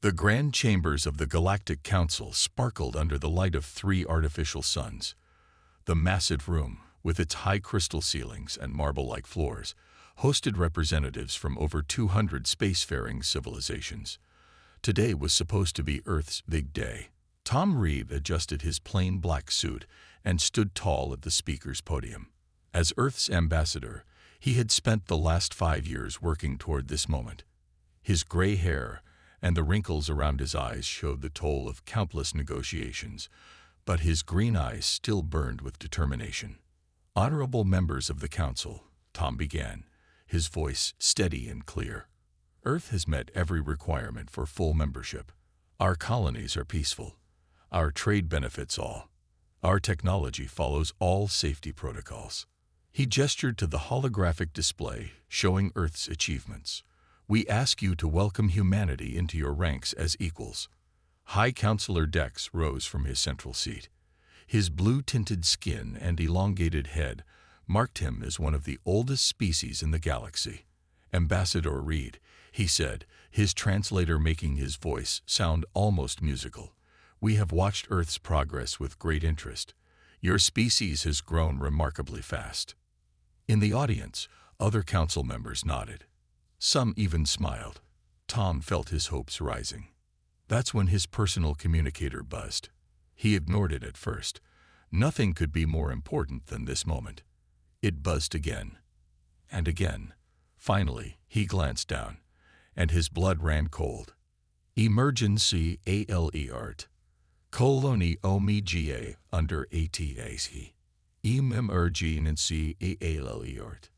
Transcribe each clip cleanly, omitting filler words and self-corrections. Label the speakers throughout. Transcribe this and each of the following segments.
Speaker 1: The grand chambers of the Galactic Council sparkled under the light of 3 artificial suns. The massive room, with its high crystal ceilings and marble-like floors, hosted representatives from over 200 spacefaring civilizations. Today was supposed to be Earth's big day. Tom Reeve adjusted his plain black suit and stood tall at the speaker's podium. As Earth's ambassador, he had spent the last 5 years working toward this moment. His gray hair and the wrinkles around his eyes showed the toll of countless negotiations, but his green eyes still burned with determination. "Honorable members of the Council," Tom began, his voice steady and clear. "Earth has met every requirement for full membership. Our colonies are peaceful. Our trade benefits all. Our technology follows all safety protocols." He gestured to the holographic display showing Earth's achievements. "We ask you to welcome humanity into your ranks as equals." High Counselor Dex rose from his central seat. His blue-tinted skin and elongated head marked him as one of the oldest species in the galaxy. "Ambassador Reed," he said, his translator making his voice sound almost musical, "we have watched Earth's progress with great interest. Your species has grown remarkably fast." In the audience, other council members nodded. Some even smiled. Tom felt his hopes rising. That's when his personal communicator buzzed. He ignored it at first. Nothing could be more important than this moment. It buzzed again. And again. Finally, he glanced down, and his blood ran cold. "Emergency alert. Colony Omega under ATAC. Emergency alert.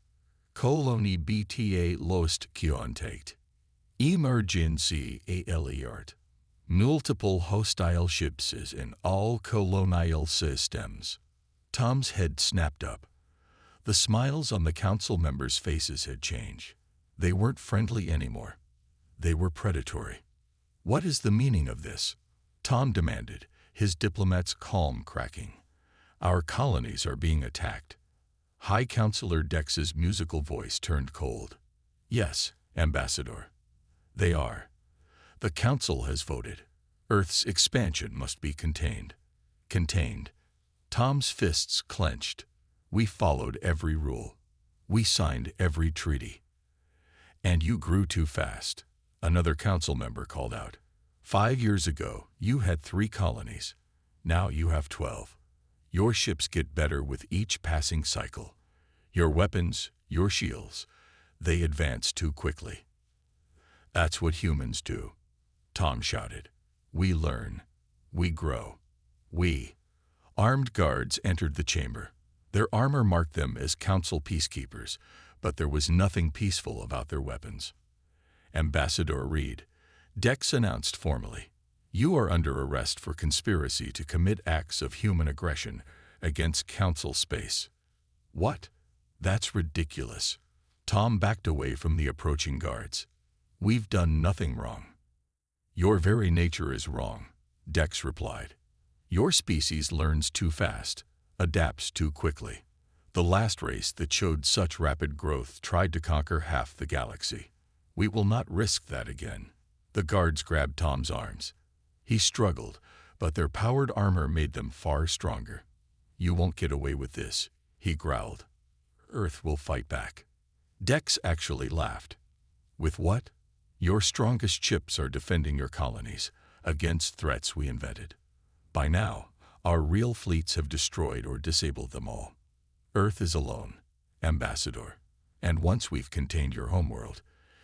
Speaker 1: Colony BTA lost contact. Emergency alert. Multiple hostile ships in all colonial systems." Tom's head snapped up. The smiles on the council members' faces had changed. They weren't friendly anymore. They were predatory. "What is the meaning of this?" Tom demanded, his diplomat's calm cracking. "Our colonies are being attacked." High Counselor Dex's musical voice turned cold. "Yes, Ambassador. They are. The Council has voted. Earth's expansion must be contained." Contained. Tom's fists clenched. "We followed every rule. We signed every treaty." "And you grew too fast," another council member called out. 5 years ago, you had 3 colonies. Now you have 12. Your ships get better with each passing cycle. Your weapons, your shields, they advance too quickly." "That's what humans do," Tom shouted. "We learn. We grow. We." Armed guards entered the chamber. Their armor marked them as council peacekeepers, but there was nothing peaceful about their weapons. "Ambassador Reed," Dex announced formally, "you are under arrest for conspiracy to commit acts of human aggression against Council space." "What? That's ridiculous." Tom backed away from the approaching guards. "We've done nothing wrong." "Your very nature is wrong," Dex replied. "Your species learns too fast, adapts too quickly. The last race that showed such rapid growth tried to conquer half the galaxy. We will not risk that again." The guards grabbed Tom's arms. He struggled, but their powered armor made them far stronger. "You won't get away with this," he growled. "Earth will fight back." Dex actually laughed. "With what?" "Your strongest ships are defending your colonies against threats we invented. By now, our real fleets have destroyed or disabled them all. Earth is alone, Ambassador. And once we've contained your homeworld,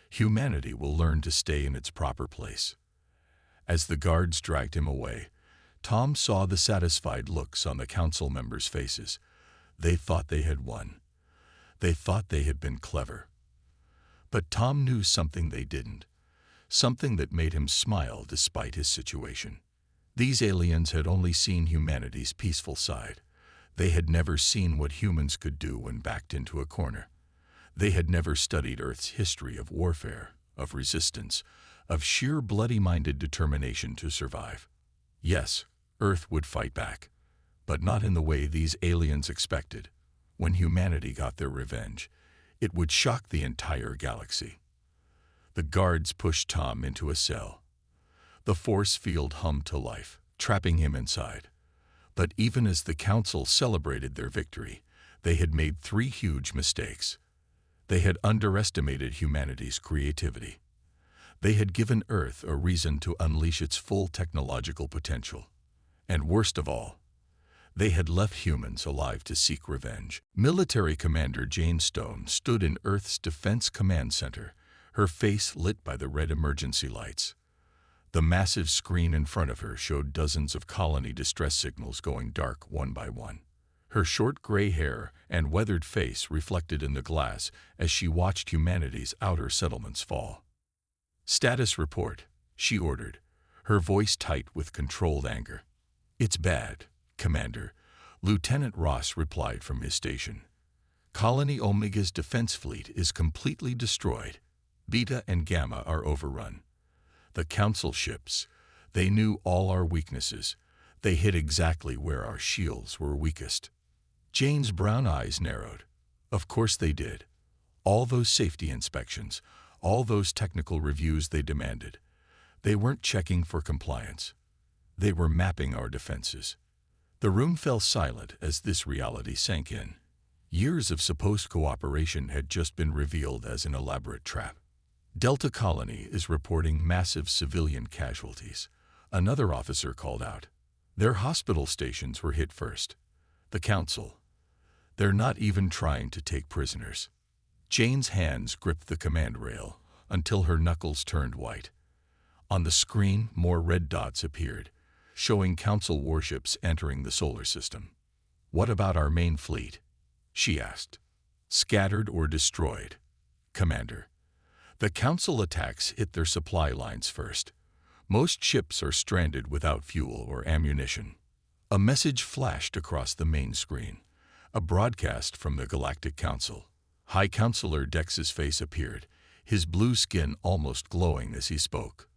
Speaker 1: humanity will learn to stay in its proper place." As the guards dragged him away, Tom saw the satisfied looks on the council members' faces. They thought they had won. They thought they had been clever. But Tom knew something they didn't, something that made him smile despite his situation. These aliens had only seen humanity's peaceful side. They had never seen what humans could do when backed into a corner. They had never studied Earth's history of warfare, of resistance, of sheer bloody-minded determination to survive. Yes, Earth would fight back, but not in the way these aliens expected. When humanity got their revenge, it would shock the entire galaxy. The guards pushed Tom into a cell. The force field hummed to life, trapping him inside. But even as the Council celebrated their victory, they had made three huge mistakes. They had underestimated humanity's creativity. They had given Earth a reason to unleash its full technological potential. And worst of all, they had left humans alive to seek revenge. Military Commander Jane Stone stood in Earth's Defense Command Center, her face lit by the red emergency lights. The massive screen in front of her showed dozens of colony distress signals going dark one by one. Her short gray hair and weathered face reflected in the glass as she watched humanity's outer settlements fall. "Status report," she ordered, her voice tight with controlled anger. "It's bad, Commander," Lieutenant Ross replied from his station. "Colony Omega's defense fleet is completely destroyed. Beta and Gamma are overrun. The Council ships, they knew all our weaknesses. They hit exactly where our shields were weakest." Jane's brown eyes narrowed. Of course they did. All those safety inspections, all those technical reviews they demanded. They weren't checking for compliance. They were mapping our defenses. The room fell silent as this reality sank in. Years of supposed cooperation had just been revealed as an elaborate trap. "Delta Colony is reporting massive civilian casualties," another officer called out. "Their hospital stations were hit first. The Council, they're not even trying to take prisoners." Jane's hands gripped the command rail until her knuckles turned white. On the screen, more red dots appeared, showing Council warships entering the solar system. "What about our main fleet?" she asked. "Scattered or destroyed, Commander. The Council attacks hit their supply lines first. Most ships are stranded without fuel or ammunition." A message flashed across the main screen, a broadcast from the Galactic Council. High Counselor Dex's face appeared, his blue skin almost glowing as he spoke.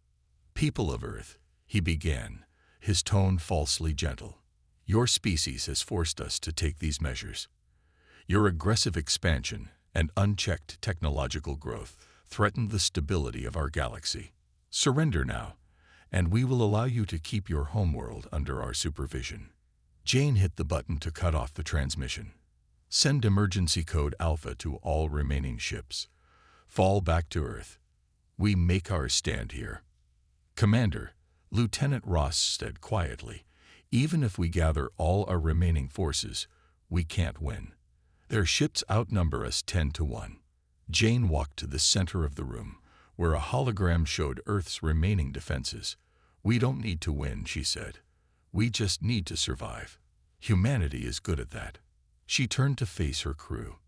Speaker 1: "People of Earth," he began, his tone falsely gentle. "Your species has forced us to take these measures. Your aggressive expansion and unchecked technological growth threaten the stability of our galaxy. Surrender now, and we will allow you to keep your homeworld under our supervision." Jane hit the button to cut off the transmission. "Send emergency code Alpha to all remaining ships. Fall back to Earth. We make our stand here." "Commander," Lieutenant Ross said quietly, "even if we gather all our remaining forces, we can't win. Their ships outnumber us 10 to 1. Jane walked to the center of the room, where a hologram showed Earth's remaining defenses. "We don't need to win," she said. "We just need to survive. Humanity is good at that." She turned to face her crew.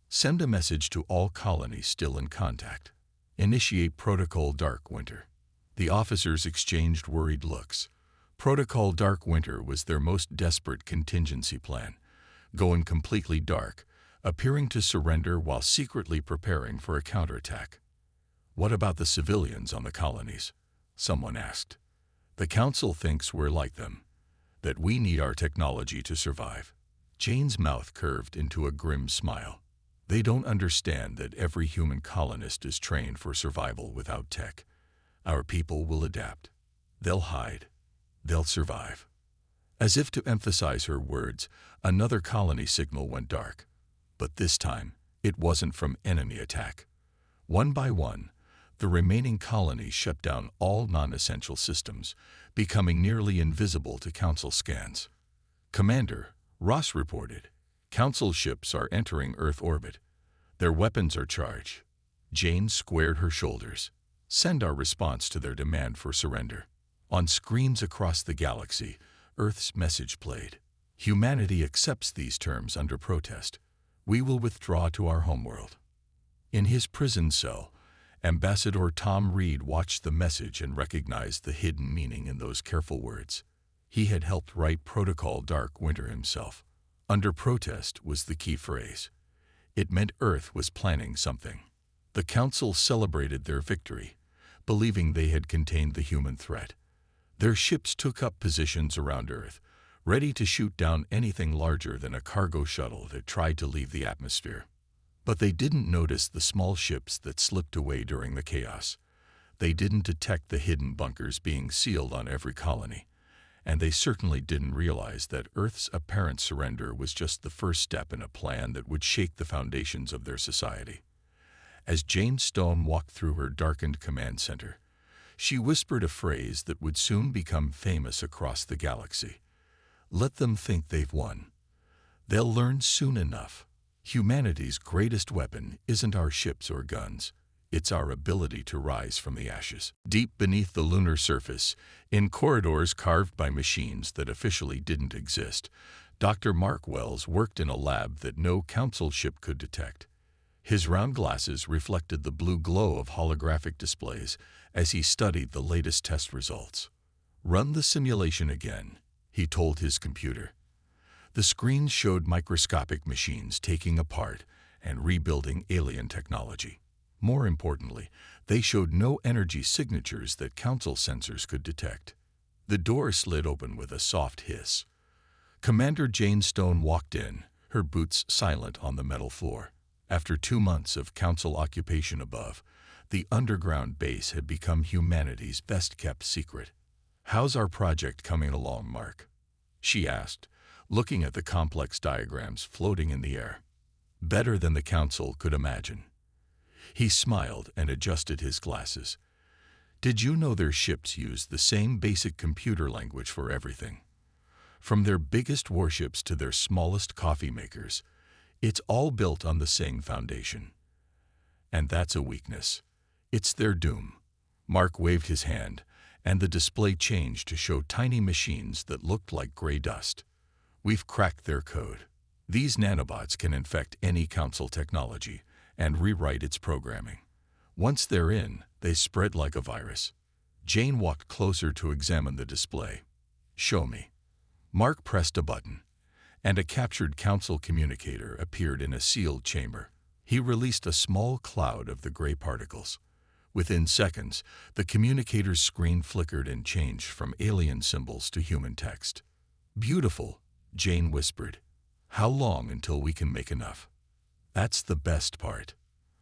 Speaker 1: "Send a message to all colonies still in contact. Initiate Protocol Dark Winter." The officers exchanged worried looks. Protocol Dark Winter was their most desperate contingency plan, going completely dark, appearing to surrender while secretly preparing for a counterattack. "What about the civilians on the colonies?" someone asked. "The Council thinks we're like them, that we need our technology to survive." Jane's mouth curved into a grim smile. "They don't understand that every human colonist is trained for survival without tech. Our people will adapt. They'll hide. They'll survive." As if to emphasize her words, another colony signal went dark. But this time, it wasn't from enemy attack. One by one, the remaining colonies shut down all non-essential systems, becoming nearly invisible to Council scans. "Commander," Ross reported, "Council ships are entering Earth orbit. Their weapons are charged." Jane squared her shoulders. "Send our response to their demand for surrender." On screens across the galaxy, Earth's message played. "Humanity accepts these terms under protest. We will withdraw to our homeworld." In his prison cell, Ambassador Tom Reed watched the message and recognized the hidden meaning in those careful words. He had helped write Protocol Dark Winter himself. Under protest was the key phrase. It meant Earth was planning something. The Council celebrated their victory, believing they had contained the human threat. Their ships took up positions around Earth, ready to shoot down anything larger than a cargo shuttle that tried to leave the atmosphere. But they didn't notice the small ships that slipped away during the chaos. They didn't detect the hidden bunkers being sealed on every colony, and they certainly didn't realize that Earth's apparent surrender was just the first step in a plan that would shake the foundations of their society. As Jane Stone walked through her darkened command center, she whispered a phrase that would soon become famous across the galaxy. Let them think they've won. They'll learn soon enough. Humanity's greatest weapon isn't our ships or guns. It's our ability to rise from the ashes. Deep beneath the lunar surface, in corridors carved by machines that officially didn't exist, Dr. Mark Wells worked in a lab that no council ship could detect. His round glasses reflected the blue glow of holographic displays as he studied the latest test results. Run the simulation again, he told his computer. The screen showed microscopic machines taking apart and rebuilding alien technology. More importantly, they showed no energy signatures that council sensors could detect. The door slid open with a soft hiss. Commander Jane Stone walked in, her boots silent on the metal floor. After 2 months of council occupation above, the underground base had become humanity's best-kept secret. How's our project coming along, Mark? She asked, looking at the complex diagrams floating in the air. Better than the council could imagine. He smiled and adjusted his glasses. Did you know their ships use the same basic computer language for everything? From their biggest warships to their smallest coffee makers, it's all built on the same foundation. And that's a weakness. It's their doom. Mark waved his hand, and the display changed to show tiny machines that looked like gray dust. We've cracked their code. These nanobots can infect any council technology and rewrite its programming. Once they're in, they spread like a virus. Jane walked closer to examine the display. Show me. Mark pressed a button, and a captured council communicator appeared in a sealed chamber. He released a small cloud of the gray particles. Within seconds, the communicator's screen flickered and changed from alien symbols to human text. Beautiful, Jane whispered. How long until we can make enough? That's the best part.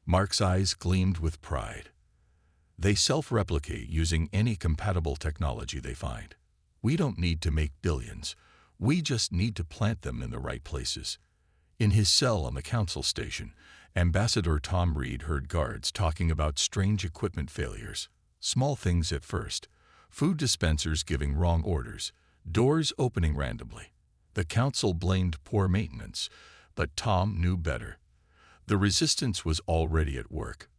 Speaker 1: Mark's eyes gleamed with pride. They self-replicate using any compatible technology they find. We don't need to make billions. We just need to plant them in the right places. In his cell on the council station, Ambassador Tom Reed heard guards talking about strange equipment failures. Small things at first. Food dispensers giving wrong orders. Doors opening randomly. The council blamed poor maintenance, but Tom knew better. The resistance was already at work.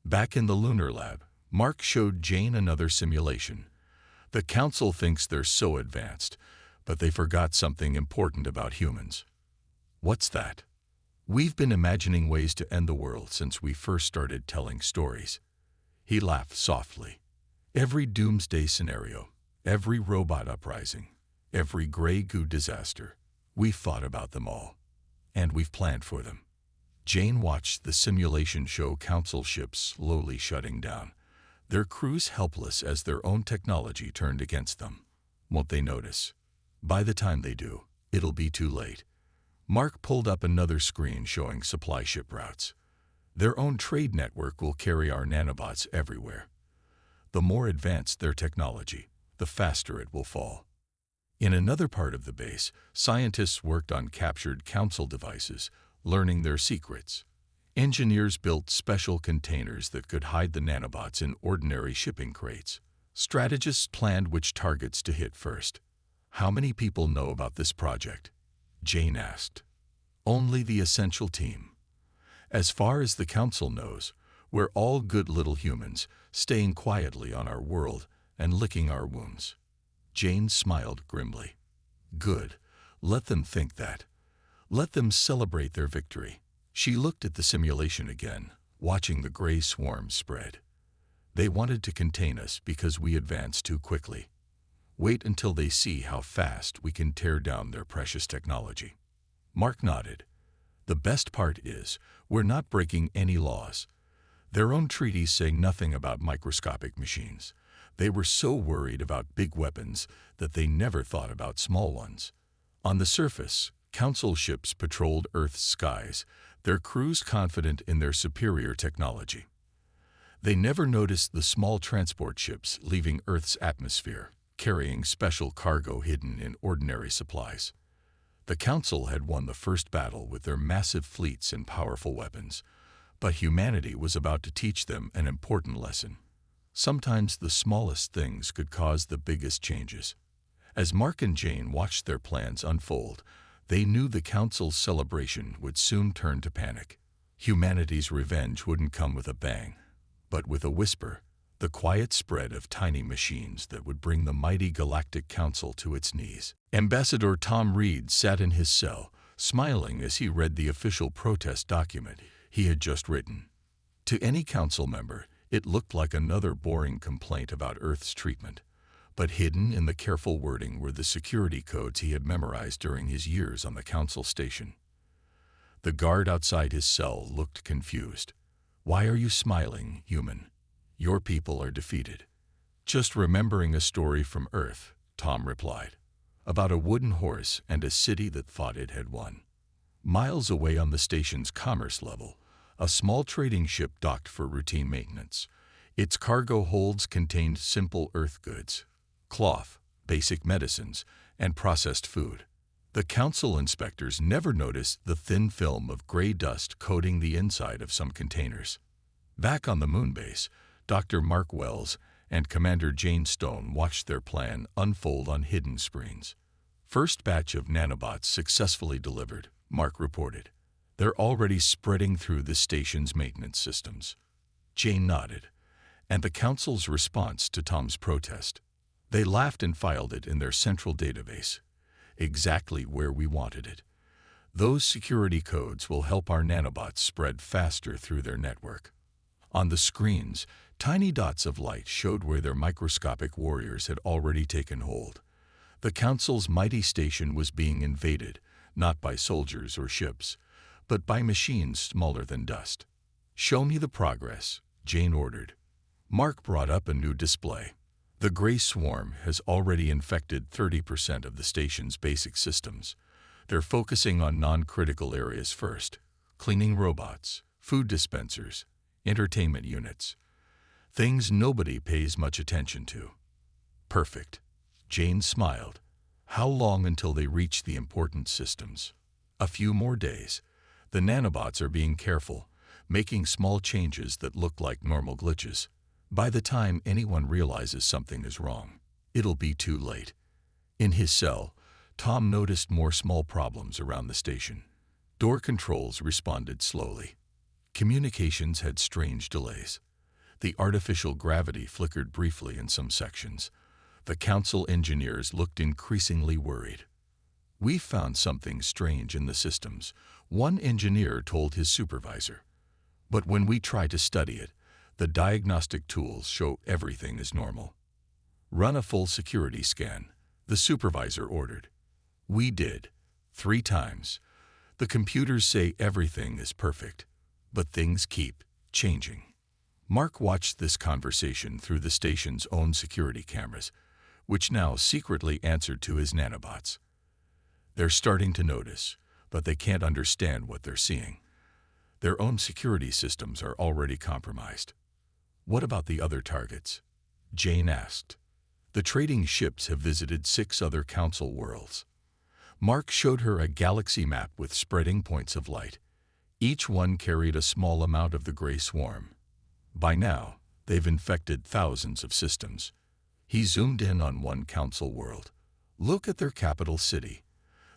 Speaker 1: Back in the lunar lab, Mark showed Jane another simulation. The council thinks they're so advanced, but they forgot something important about humans. What's that? We've been imagining ways to end the world since we first started telling stories. He laughed softly. Every doomsday scenario, every robot uprising, every gray goo disaster, we've thought about them all. And we've planned for them. Jane watched the simulation show council ships slowly shutting down, their crews helpless as their own technology turned against them. Won't they notice? By the time they do, it'll be too late. Mark pulled up another screen showing supply ship routes. Their own trade network will carry our nanobots everywhere. The more advanced their technology, the faster it will fall. In another part of the base, scientists worked on captured council devices, learning their secrets. Engineers built special containers that could hide the nanobots in ordinary shipping crates. Strategists planned which targets to hit first. How many people know about this project? Jane asked. Only the essential team. As far as the council knows, we're all good little humans, staying quietly on our world and licking our wounds. Jane smiled grimly. Good. Let them think that. Let them celebrate their victory. She looked at the simulation again, watching the gray swarm spread. They wanted to contain us because we advanced too quickly. Wait until they see how fast we can tear down their precious technology. Mark nodded. The best part is, we're not breaking any laws. Their own treaties say nothing about microscopic machines. They were so worried about big weapons that they never thought about small ones. On the surface, council ships patrolled Earth's skies, their crews confident in their superior technology. They never noticed the small transport ships leaving Earth's atmosphere, carrying special cargo hidden in ordinary supplies. The Council had won the first battle with their massive fleets and powerful weapons, but humanity was about to teach them an important lesson. Sometimes the smallest things could cause the biggest changes. As Mark and Jane watched their plans unfold, they knew the Council's celebration would soon turn to panic. Humanity's revenge wouldn't come with a bang, but with a whisper, the quiet spread of tiny machines that would bring the mighty Galactic Council to its knees. Ambassador Tom Reed sat in his cell, smiling as he read the official protest document he had just written. To any council member, it looked like another boring complaint about Earth's treatment, but hidden in the careful wording were the security codes he had memorized during his years on the council station. The guard outside his cell looked confused. "Why are you smiling, human? Your people are defeated." "Just remembering a story from Earth," Tom replied, "about a wooden horse and a city that thought it had won." Miles away on the station's commerce level, a small trading ship docked for routine maintenance. Its cargo holds contained simple Earth goods, cloth, basic medicines, and processed food. The council inspectors never noticed the thin film of gray dust coating the inside of some containers. Back on the moon base, Dr. Mark Wells and Commander Jane Stone watched their plan unfold on hidden screens. "First batch of nanobots successfully delivered," Mark reported. "They're already spreading through the station's maintenance systems." Jane nodded, and the council's response to Tom's protest. They laughed and filed it in their central database, exactly where we wanted it. "Those security codes will help our nanobots spread faster through their network." On the screens, tiny dots of light showed where their microscopic warriors had already taken hold. The council's mighty station was being invaded, not by soldiers or ships, but by machines smaller than dust. "Show me the progress," Jane ordered. Mark brought up a new display. "The Gray Swarm has already infected 30% of the station's basic systems. They're focusing on non-critical areas first: cleaning robots, food dispensers, entertainment units. Things nobody pays much attention to." "Perfect." Jane smiled. "How long until they reach the important systems?" "A few more days. The nanobots are being careful, making small changes that look like normal glitches. By the time anyone realizes something is wrong, it'll be too late." In his cell, Tom noticed more small problems around the station. Door controls responded slowly. Communications had strange delays. The artificial gravity flickered briefly in some sections. The council engineers looked increasingly worried. "We found something strange in the systems," one engineer told his supervisor. "But when we try to study it, the diagnostic tools show everything is normal." "Run a full security scan," the supervisor ordered. We did, 3 times. "The computers say everything is perfect, but things keep changing." Mark watched this conversation through the station's own security cameras, which now secretly answered to his nanobots. They're starting to notice, but they can't understand what they're seeing. Their own security systems are already compromised. "What about the other targets?" Jane asked. "The trading ships have visited 6 other council worlds." Mark showed her a galaxy map with spreading points of light. Each one carried a small amount of the Gray Swarm. By now, they've infected thousands of systems. He zoomed in on one council world. "Look at their capital city.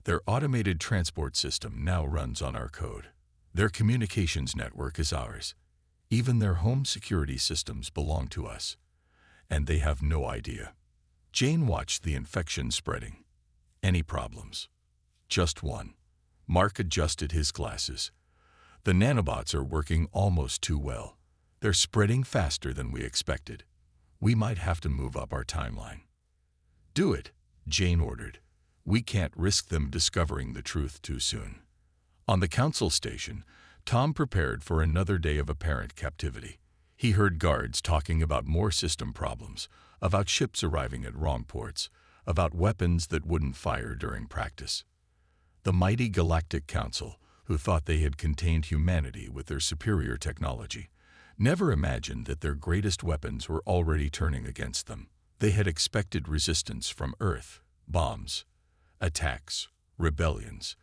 Speaker 1: Their automated transport system now runs on our code. Their communications network is ours. Even their home security systems belong to us. And they have no idea." Jane watched the infection spreading. "Any problems?" "Just one." Mark adjusted his glasses. "The nanobots are working almost too well. They're spreading faster than we expected. We might have to move up our timeline." "Do it," Jane ordered. "We can't risk them discovering the truth too soon." On the council station, Tom prepared for another day of apparent captivity. He heard guards talking about more system problems, about ships arriving at wrong ports, about weapons that wouldn't fire during practice. The mighty Galactic Council, who thought they had contained humanity with their superior technology, never imagined that their greatest weapons were already turning against them. They had expected resistance from Earth, bombs, attacks, rebellions.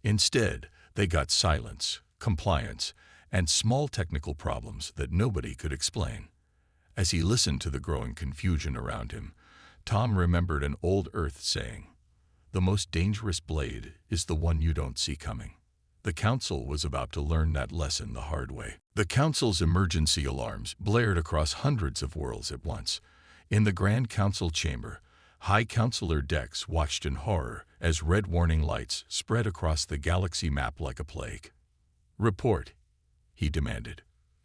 Speaker 1: Instead, they got silence, compliance, and small technical problems that nobody could explain. As he listened to the growing confusion around him, Tom remembered an old Earth saying, "The most dangerous blade is the one you don't see coming." The Council was about to learn that lesson the hard way. The Council's emergency alarms blared across hundreds of worlds at once. In the Grand Council chamber, High Counselor Dex watched in horror as red warning lights spread across the galaxy map like a plague. "Report," he demanded.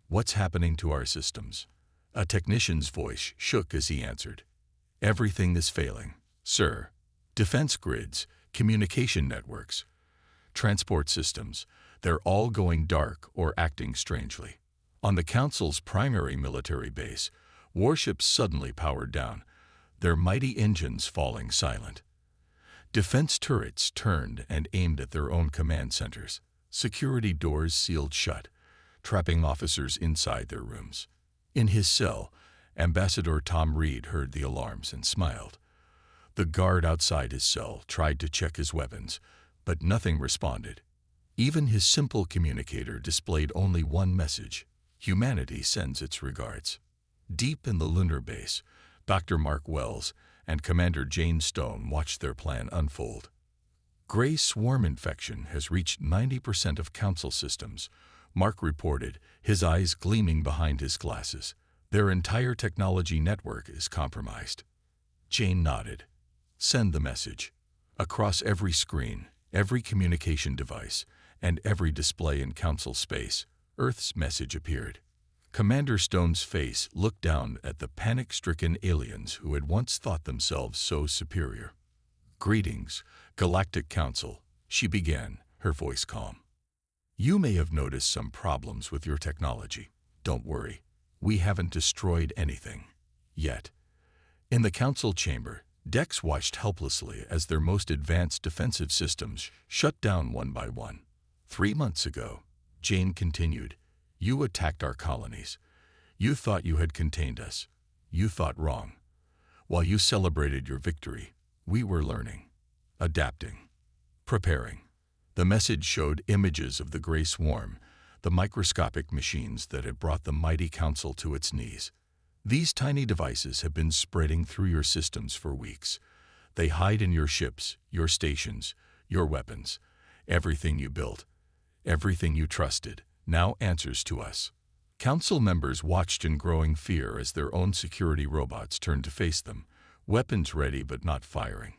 Speaker 1: "What's happening to our systems?" A technician's voice shook as he answered. "Everything is failing, sir. Defense grids, communication networks, transport systems, they're all going dark or acting strangely. On the Council's primary military base, warships suddenly powered down, their mighty engines falling silent. Defense turrets turned and aimed at their own command centers. Security doors sealed shut, trapping officers inside their rooms. In his cell, Ambassador Tom Reed heard the alarms and smiled. The guard outside his cell tried to check his weapons, but nothing responded. Even his simple communicator displayed only one message: "Humanity sends its regards." Deep in the lunar base, Dr. Mark Wells and Commander Jane Stone watched their plan unfold. "Gray swarm infection has reached 90% of Council systems," Mark reported, his eyes gleaming behind his glasses. "Their entire technology network is compromised." Jane nodded. "Send the message." Across every screen, every communication device, and every display in Council space, Earth's message appeared. Commander Stone's face looked down at the panic-stricken aliens who had once thought themselves so superior. "Greetings, Galactic Council," she began, her voice calm. "You may have noticed some problems with your technology. Don't worry, we haven't destroyed anything. Yet." In the Council chamber, Dex watched helplessly as their most advanced defensive systems shut down one by one. "3 months ago," Jane continued, "you attacked our colonies. You thought you had contained us. You thought wrong. While you celebrated your victory, we were learning, adapting, preparing." The message showed images of the Gray Swarm, the microscopic machines that had brought the mighty Council to its knees. "These tiny devices have been spreading through your systems for weeks. They hide in your ships, your stations, your weapons. Everything you built, everything you trusted, now answers to us." Council members watched in growing fear as their own security robots turned to face them, weapons ready but not firing.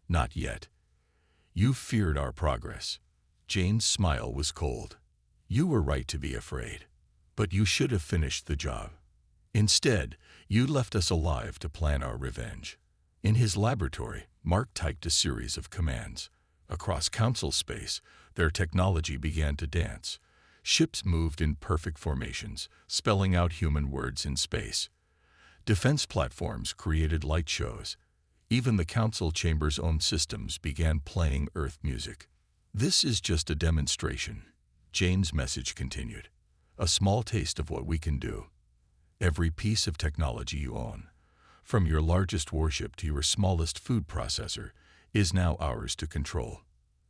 Speaker 1: "Not yet. You feared our progress." Jane's smile was cold. "You were right to be afraid. But you should have finished the job. Instead, you left us alive to plan our revenge." In his laboratory, Mark typed a series of commands. Across Council space, their technology began to dance. Ships moved in perfect formations, spelling out human words in space. Defense platforms created light shows. Even the Council chamber's own systems began playing Earth music. "This is just a demonstration," Jane's message continued. "A small taste of what we can do. Every piece of technology you own, from your largest warship to your smallest food processor, is now ours to control."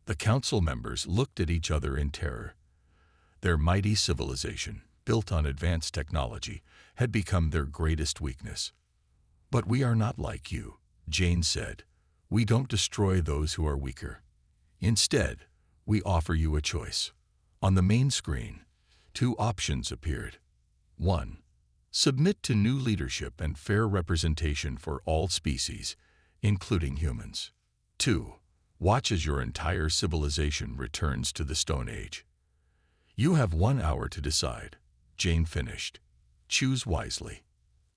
Speaker 1: The Council members looked at each other in terror. Their mighty civilization, built on advanced technology, had become their greatest weakness. "But we are not like you," Jane said. "We don't destroy those who are weaker. Instead, we offer you a choice." On the main screen, 2 options appeared. 1. Submit to new leadership and fair representation for all species, including humans. 2. Watch as your entire civilization returns to the Stone Age. "You have 1 hour to decide," Jane finished. "Choose wisely."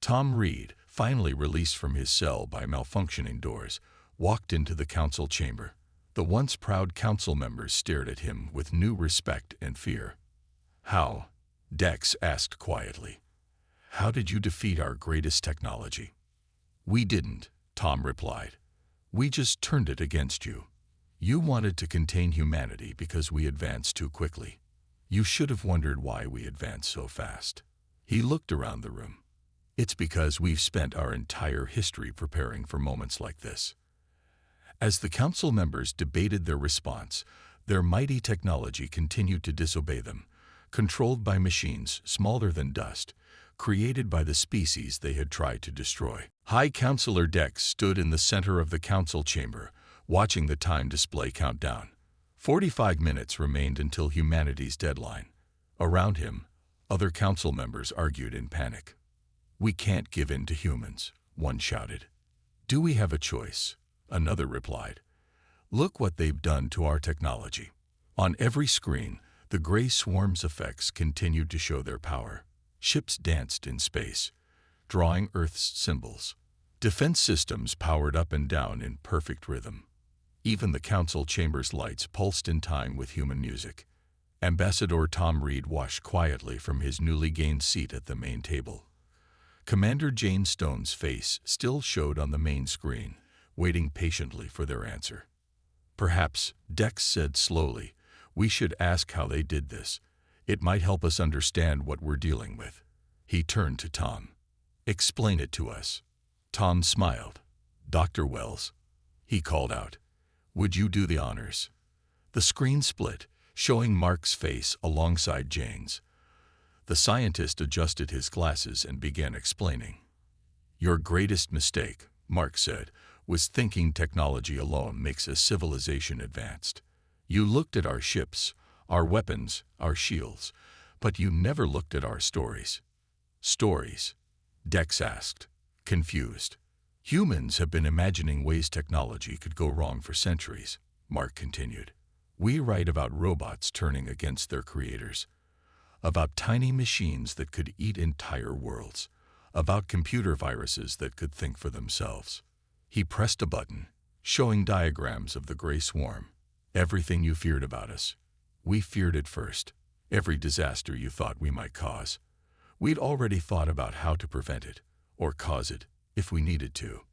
Speaker 1: Tom Reed, finally released from his cell by malfunctioning doors, walked into the Council chamber. The once proud Council members stared at him with new respect and fear. "How?" Dex asked quietly. "How did you defeat our greatest technology?" "We didn't," Tom replied. "We just turned it against you. You wanted to contain humanity because we advanced too quickly. You should have wondered why we advanced so fast." He looked around the room. It's because we've spent our entire history preparing for moments like this. As the council members debated their response, their mighty technology continued to disobey them, controlled by machines smaller than dust, created by the species they had tried to destroy. High Counselor Dex stood in the center of the council chamber, watching the time display count down. 45 minutes remained until humanity's deadline. Around him, other council members argued in panic. "We can't give in to humans," one shouted. "Do we have a choice?" Another replied. "Look what they've done to our technology." On every screen, the gray swarm's effects continued to show their power. Ships danced in space, drawing Earth's symbols. Defense systems powered up and down in perfect rhythm. Even the council chamber's lights pulsed in time with human music. Ambassador Tom Reed watched quietly from his newly gained seat at the main table. Commander Jane Stone's face still showed on the main screen, waiting patiently for their answer. "Perhaps," Dex said slowly, "we should ask how they did this. It might help us understand what we're dealing with." He turned to Tom. "Explain it to us." Tom smiled. "Dr. Wells," he called out, "would you do the honors?" The screen split, showing Mark's face alongside Jane's. The scientist adjusted his glasses and began explaining. "Your greatest mistake," Mark said, "was thinking technology alone makes a civilization advanced. You looked at our ships, our weapons, our shields, but you never looked at our stories." "Stories?" Dex asked, confused. "Humans have been imagining ways technology could go wrong for centuries," Mark continued. "We write about robots turning against their creators, about tiny machines that could eat entire worlds, about computer viruses that could think for themselves." He pressed a button, showing diagrams of the gray swarm. "Everything you feared about us. We feared it first. Every disaster you thought we might cause. We'd already thought about how to prevent it, or cause it, if we needed to."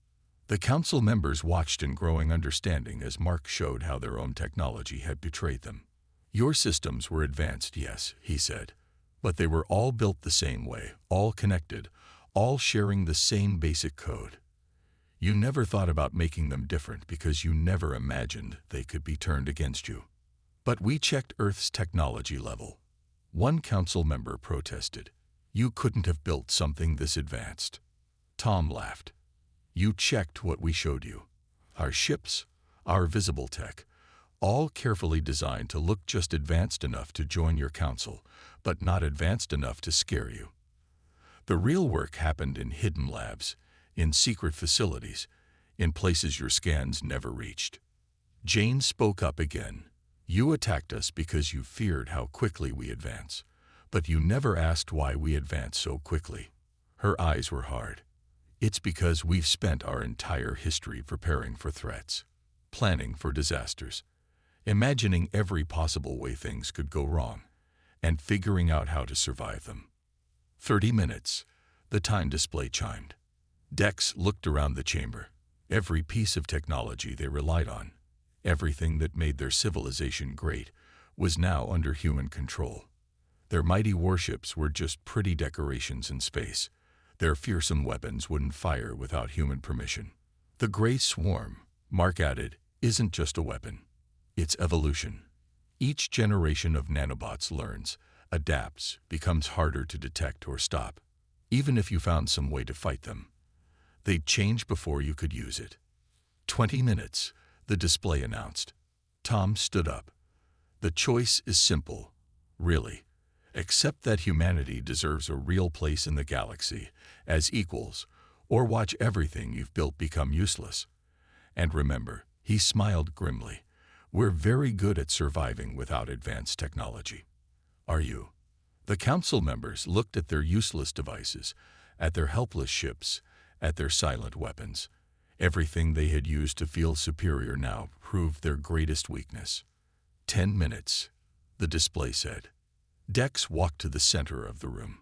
Speaker 1: The council members watched in growing understanding as Mark showed how their own technology had betrayed them. "Your systems were advanced, yes," he said, "but they were all built the same way, all connected, all sharing the same basic code. You never thought about making them different because you never imagined they could be turned against you." "But we checked Earth's technology level," one council member protested. "You couldn't have built something this advanced." Tom laughed. "You checked what we showed you. Our ships, our visible tech, all carefully designed to look just advanced enough to join your council, but not advanced enough to scare you. The real work happened in hidden labs, in secret facilities, in places your scans never reached." Jane spoke up again. "You attacked us because you feared how quickly we advance, but you never asked why we advance so quickly." Her eyes were hard. "It's because we've spent our entire history preparing for threats, planning for disasters, imagining every possible way things could go wrong, and figuring out how to survive them." 30 minutes, the time display chimed. Dex looked around the chamber. Every piece of technology they relied on, everything that made their civilization great, was now under human control. Their mighty warships were just pretty decorations in space. Their fearsome weapons wouldn't fire without human permission. "The gray swarm," Mark added, "isn't just a weapon. It's evolution. Each generation of nanobots learns, adapts, becomes harder to detect or stop. Even if you found some way to fight them, they'd change before you could use it." 20 minutes, the display announced. Tom stood up. "The choice is simple, really. Accept that humanity deserves a real place in the galaxy, as equals, or watch everything you've built become useless. And remember," he smiled grimly, "we're very good at surviving without advanced technology. Are you?" The council members looked at their useless devices, at their helpless ships, at their silent weapons. Everything they had used to feel superior now proved their greatest weakness. 10 minutes, the display said. Dex walked to the center of the room.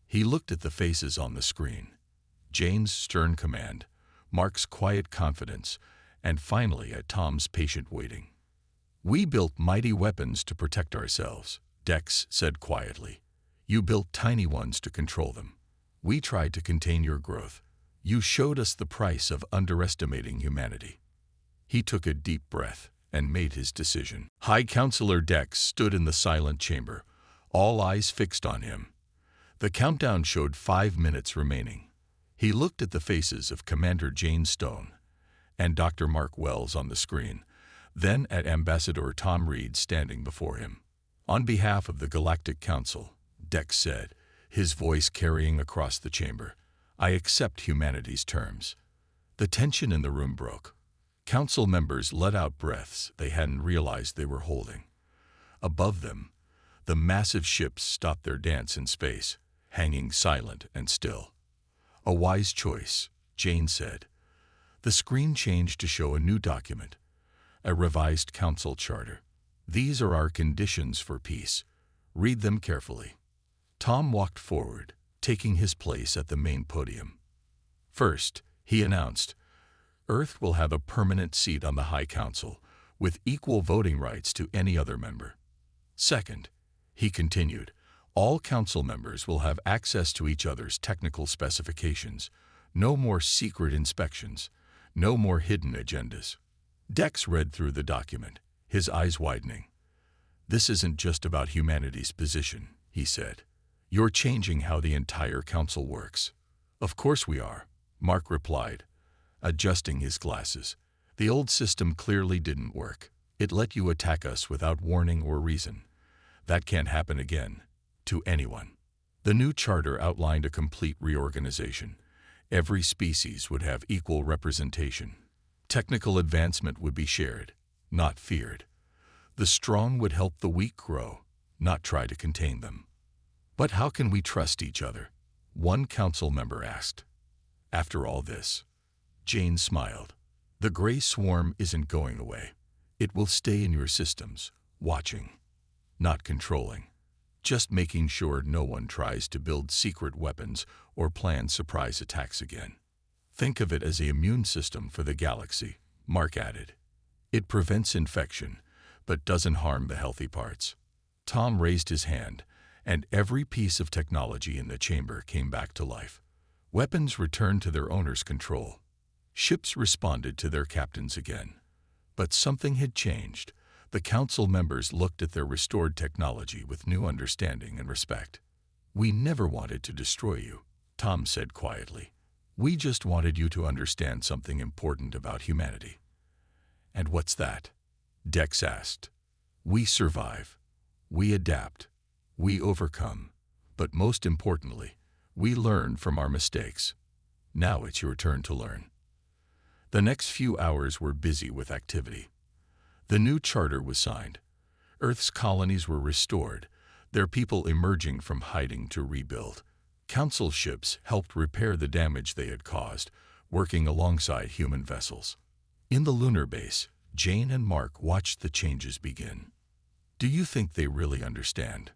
Speaker 1: He looked at the faces on the screen. Jane's stern command, Mark's quiet confidence, and finally at Tom's patient waiting. "We built mighty weapons to protect ourselves," Dex said quietly. You built tiny ones to control them. We tried to contain your growth. You showed us the price of underestimating humanity." He took a deep breath and made his decision. High Counselor Dex stood in the silent chamber, all eyes fixed on him. The countdown showed 5 minutes remaining. He looked at the faces of Commander Jane Stone and Dr. Mark Wells on the screen, then at Ambassador Tom Reed standing before him. "On behalf of the Galactic Council," Dex said, his voice carrying across the chamber, "I accept humanity's terms." The tension in the room broke. Council members let out breaths they hadn't realized they were holding. Above them, the massive ships stopped their dance in space, hanging silent and still. "A wise choice," Jane said. The screen changed to show a new document, a revised council charter. "These are our conditions for peace. Read them carefully." Tom walked forward, taking his place at the main podium. First, he announced, Earth will have a permanent seat on the High Council, with equal voting rights to any other member. Second, he continued, all council members will have access to each other's technical specifications. No more secret inspections. No more hidden agendas. Dex read through the document, his eyes widening. "This isn't just about humanity's position," he said. "You're changing how the entire council works." "Of course we are," Mark replied, adjusting his glasses. "The old system clearly didn't work. It let you attack us without warning or reason. That can't happen again, to anyone." The new charter outlined a complete reorganization. Every species would have equal representation. Technical advancement would be shared, not feared. The strong would help the weak grow, not try to contain them. "But how can we trust each other?" one council member asked. "After all this," Jane smiled, "the gray swarm isn't going away. It will stay in your systems, watching, not controlling, just making sure no one tries to build secret weapons or plan surprise attacks again. Think of it as an immune system for the galaxy," Mark added. "It prevents infection, but doesn't harm the healthy parts." Tom raised his hand, and every piece of technology in the chamber came back to life. Weapons returned to their owner's control. Ships responded to their captains again. But something had changed. The council members looked at their restored technology with new understanding and respect. "We never wanted to destroy you," Tom said quietly. "We just wanted you to understand something important about humanity." "And what's that?" Dex asked. "We survive. We adapt. We overcome. But most importantly, we learn from our mistakes. Now it's your turn to learn." The next few hours were busy with activity. The new charter was signed. Earth's colonies were restored, their people emerging from hiding to rebuild. Council ships helped repair the damage they had caused, working alongside human vessels. In the lunar base, Jane and Mark watched the changes begin. "Do you think they really understand?"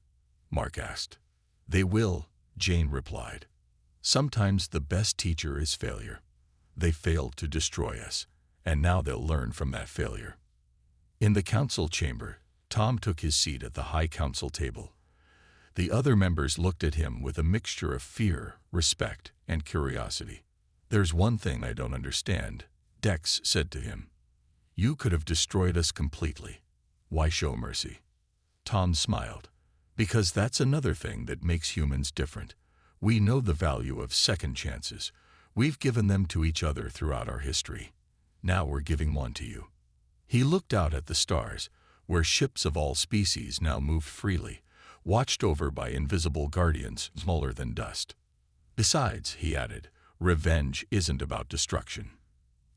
Speaker 1: Mark asked. "They will," Jane replied. "Sometimes the best teacher is failure. They failed to destroy us, and now they'll learn from that failure." In the council chamber, Tom took his seat at the High Council table. The other members looked at him with a mixture of fear, respect, and curiosity. "There's one thing I don't understand," Dex said to him. "You could have destroyed us completely. Why show mercy?" Tom smiled. "Because that's another thing that makes humans different. We know the value of second chances. We've given them to each other throughout our history. Now we're giving one to you." He looked out at the stars, where ships of all species now moved freely, watched over by invisible guardians smaller than dust. "Besides," he added, "revenge isn't about destruction.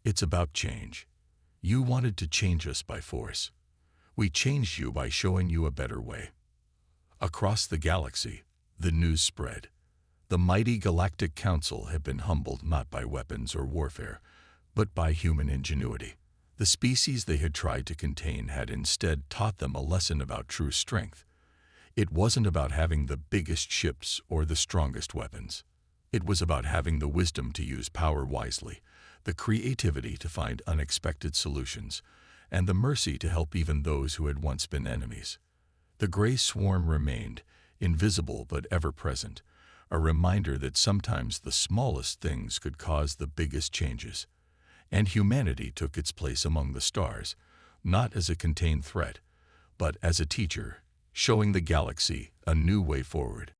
Speaker 1: It's about change. You wanted to change us by force. We changed you by showing you a better way." Across the galaxy, the news spread. The mighty Galactic Council had been humbled not by weapons or warfare, but by human ingenuity. The species they had tried to contain had instead taught them a lesson about true strength. It wasn't about having the biggest ships or the strongest weapons. It was about having the wisdom to use power wisely, the creativity to find unexpected solutions, and the mercy to help even those who had once been enemies. The gray swarm remained, invisible but ever-present, a reminder that sometimes the smallest things could cause the biggest changes. And humanity took its place among the stars, not as a contained threat, but as a teacher, showing the galaxy a new way forward.